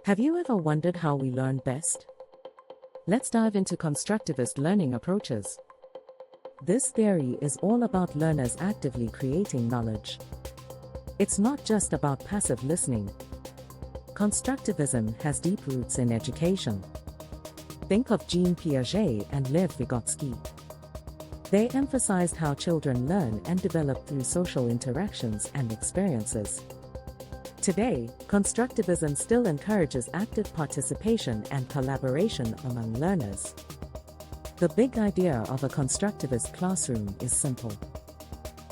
Have you ever wondered how we learn best? Let's dive into constructivist learning approaches. This theory is all about learners actively creating knowledge. It's not just about passive listening. Constructivism has deep roots in education. Think of Piaget and Vygotsky. They emphasized how children learn and develop through social interactions and experiences. Today, constructivism still encourages active participation and collaboration among learners. The big idea of a constructivist classroom is simple.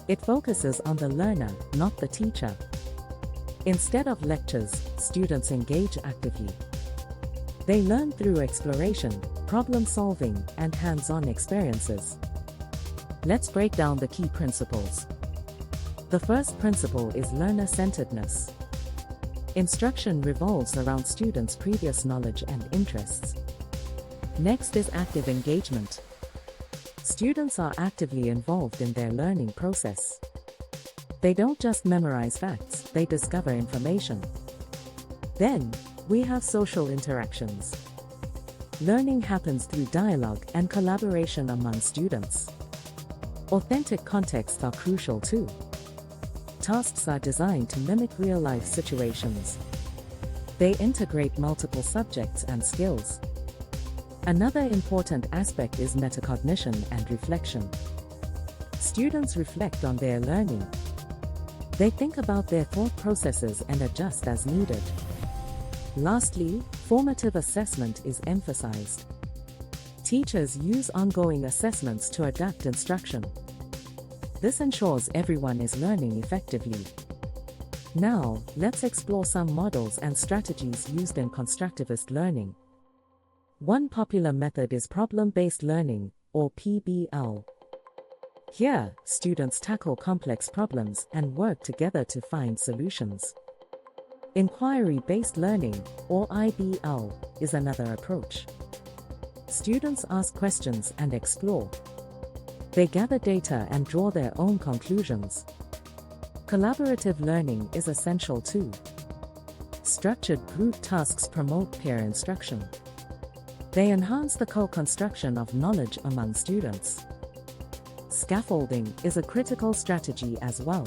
It focuses on the learner, not the teacher. Instead of lectures, students engage actively. They learn through exploration, problem solving, and hands-on experiences. Let's break down the key principles. The first principle is learner-centeredness. Instruction revolves around students' previous knowledge and interests. Next is active engagement. Students are actively involved in their learning process. They don't just memorize facts, they discover information. Then, we have social interactions. Learning happens through dialogue and collaboration among students. Authentic contexts are crucial too. Tasks are designed to mimic real-life situations. They integrate multiple subjects and skills. Another important aspect is metacognition and reflection. Students reflect on their learning. They think about their thought processes and adjust as needed. Lastly, formative assessment is emphasized. Teachers use ongoing assessments to adapt instruction. This ensures everyone is learning effectively. Now, let's explore some models and strategies used in constructivist learning. One popular method is problem-based learning, or PBL. Here, students tackle complex problems and work together to find solutions. Inquiry-based learning, or IBL, is another approach. Students ask questions and explore. They gather data and draw their own conclusions. Collaborative learning is essential too. Structured group tasks promote peer instruction. They enhance the co-construction of knowledge among students. Scaffolding is a critical strategy as well.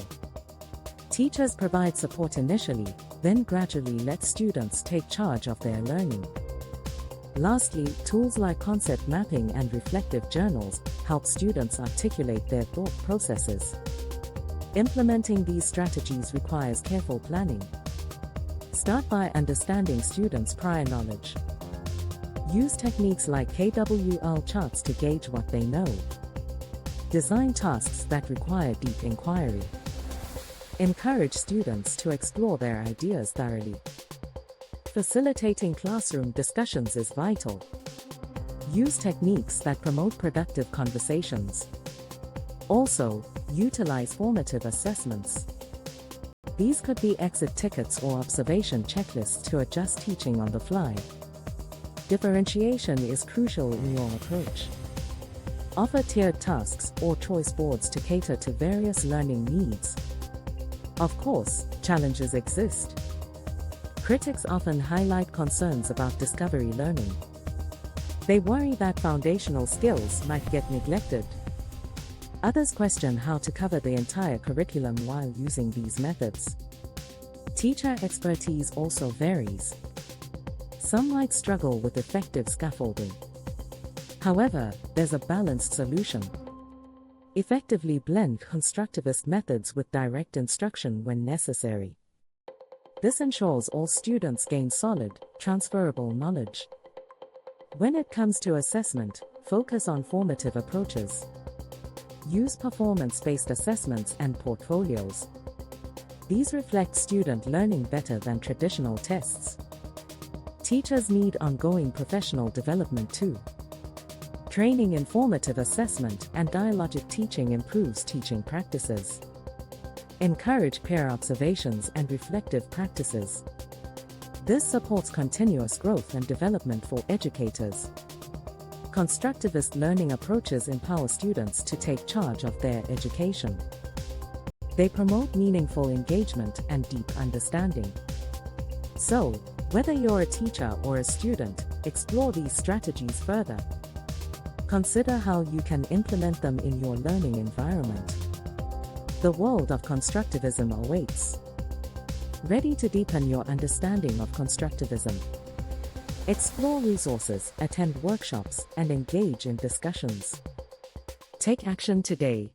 Teachers provide support initially, then gradually let students take charge of their learning. Lastly, tools like concept mapping and reflective journals help students articulate their thought processes. Implementing these strategies requires careful planning. Start by understanding students' prior knowledge. Use techniques like KWL charts to gauge what they know. Design tasks that require deep inquiry. Encourage students to explore their ideas thoroughly. Facilitating classroom discussions is vital. Use techniques that promote productive conversations. Also, utilize formative assessments. These could be exit tickets or observation checklists to adjust teaching on the fly. Differentiation is crucial in your approach. Offer tiered tasks or choice boards to cater to various learning needs. Of course, challenges exist. Critics often highlight concerns about discovery learning. They worry that foundational skills might get neglected. Others question how to cover the entire curriculum while using these methods. Teacher expertise also varies. Some might struggle with effective scaffolding. However, there's a balanced solution. Effectively blend constructivist methods with direct instruction when necessary. This ensures all students gain solid, transferable knowledge. When it comes to assessment, focus on formative approaches. Use performance-based assessments and portfolios. These reflect student learning better than traditional tests. Teachers need ongoing professional development too. Training in formative assessment and dialogic teaching improves teaching practices. Encourage peer observations and reflective practices. This supports continuous growth and development for educators. Constructivist learning approaches empower students to take charge of their education. They promote meaningful engagement and deep understanding. So, Whether you're a teacher or a student, explore these strategies further. Consider how you can implement them in your learning environment. The world of constructivism awaits. Ready to deepen your understanding of constructivism? Explore resources, attend workshops, and engage in discussions. Take action today.